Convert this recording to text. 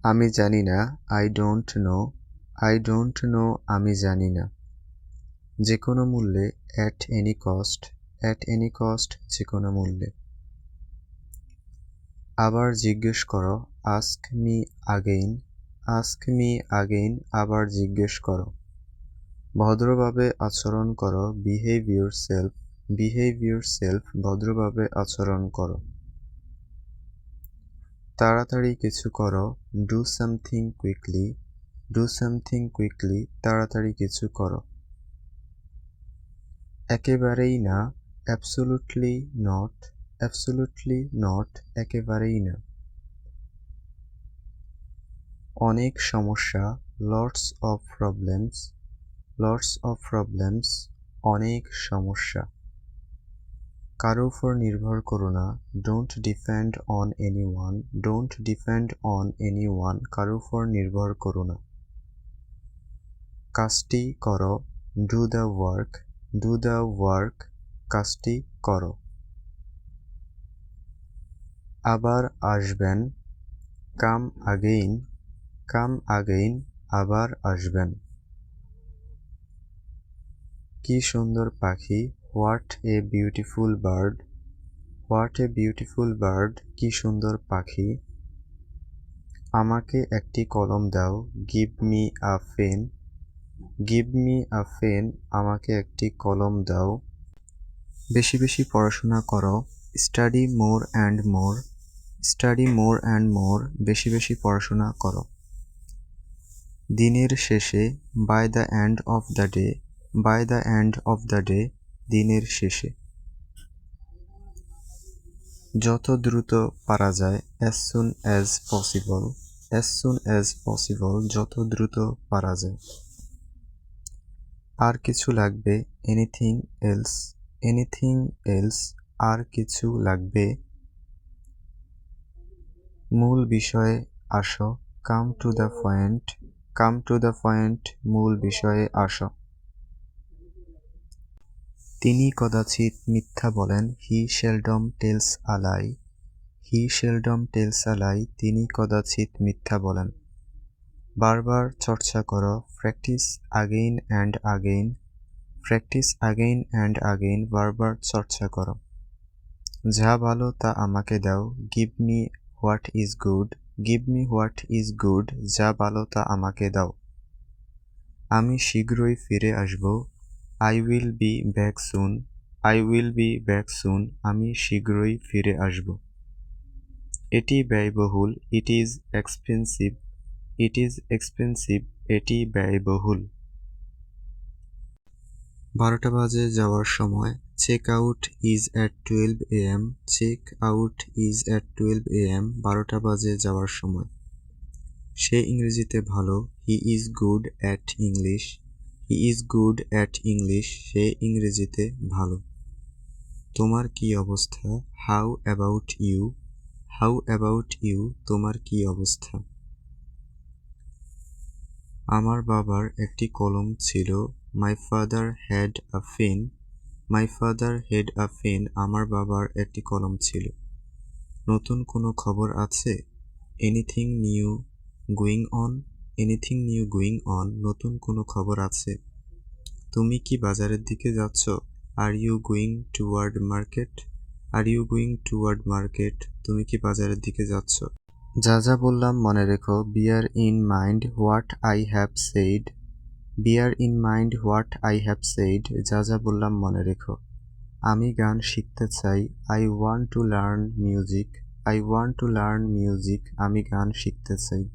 আমি জানি না, I don't know. I don't know, আমি জানি না। যেকোনো মূল্যে, at any cost. At any cost, যেকোনো মূল্যে। আবার জিজ্ঞেস করো, ask me again. Ask me again, আবার জিজ্ঞেস করো। ভদ্রভাবে আচরণ করো, বিহেভ ইয়োরসেলফ। বিহেভ ইয়োরসেলফ, ভদ্রভাবে আচরণ করো। তাড়াতাড়ি কিছু করো, do something quickly. Do something quickly, তাড়াতাড়ি কিছু করো। একেবারেই না, অ্যাবসোলুটলি নট। অ্যাবসোলুটলি নট, একেবারেই না। অনেক সমস্যা, lots of problems. Lots of problems, অনেক সমস্যা। কারো উপর নির্ভর করো না, don't depend on anyone. Don't depend on anyone, কারো উপর নির্ভর করো না। কাজটি করো, do the work. Do the work, কাজটি করো। আবার আসবেন, কাম আগেইন। কাম আগেইন, আবার আসবেন। কি সুন্দর পাখি, what a beautiful bird. What a beautiful bird, কি সুন্দর পাখি। আমাকে একটি কলম দাও, give me a pen. Give me a pen, আমাকে একটি কলম দাও। বেশি বেশি পড়াশোনা করো, study more and more. Study more and more, বেশি বেশি পড়াশোনা করো। দিনের শেষে, by the end of the day. By the end of the day, দিনের শেষে। যত দ্রুত পারা যায়, as soon as possible. As soon as possible, যত দ্রুত পারা যায়। আর কিছু লাগবে, এনিথিং এলস। এনিথিং এলস, আর কিছু লাগবে। মূল বিষয়ে আসো, come to the point. Come to the point, মূল বিষয়ে আসো। তিনি কদাচিৎ মিথ্যা বলেন, he seldom tells a lie. He seldom tells a lie, তিনি কদাচিৎ মিথ্যা বলেন। বারবার চর্চা করো, practice again and again. Practice again and again, বারবার চর্চা করো। যা ভালো তা আমাকে দাও, give me what is good. Give me what is good, যা ভালো তা আমাকে দাও। আমি শীঘ্রই ফিরে আসব, I will be back soon. I will be back soon, আমি শীঘ্রই ফিরে আসব। এটি ব্যয়বহুল, it is expensive. It is expensive, এটি ব্যয়বহুল। 12টা বাজে যাওয়ার সময়, check out is at 12 AM। Check out is at 12 AM, 12টা বাজে যাওয়ার সময়। সে ইংরেজিতে ভালো, he is good at English. He is good at English, সে ইংরেজিতে ভালো। তোমার কি অবস্থা, how about you. How about you, তোমার কি অবস্থা। আমার বাবার একটি কলম ছিল, my father had a pen. My father had a pen, আমার বাবার একটি কলম ছিল। নতুন কোনো খবর আছে, anything new going on. Anything new going on, নতুন কোনো খবর আছে। তুমি কি বাজারের দিকে যাচ্ছ, are you going toward market. Are you going toward market, তুমি কি বাজারের দিকে যাচ্ছ। যা যা বললাম মনে রেখো, bear in mind what I have said. Bear in mind what I have said, যা যা বললাম মনে রেখো। আমি গান শিখতে চাই, I want to learn music. I want to learn music, আমি গান শিখতে চাই।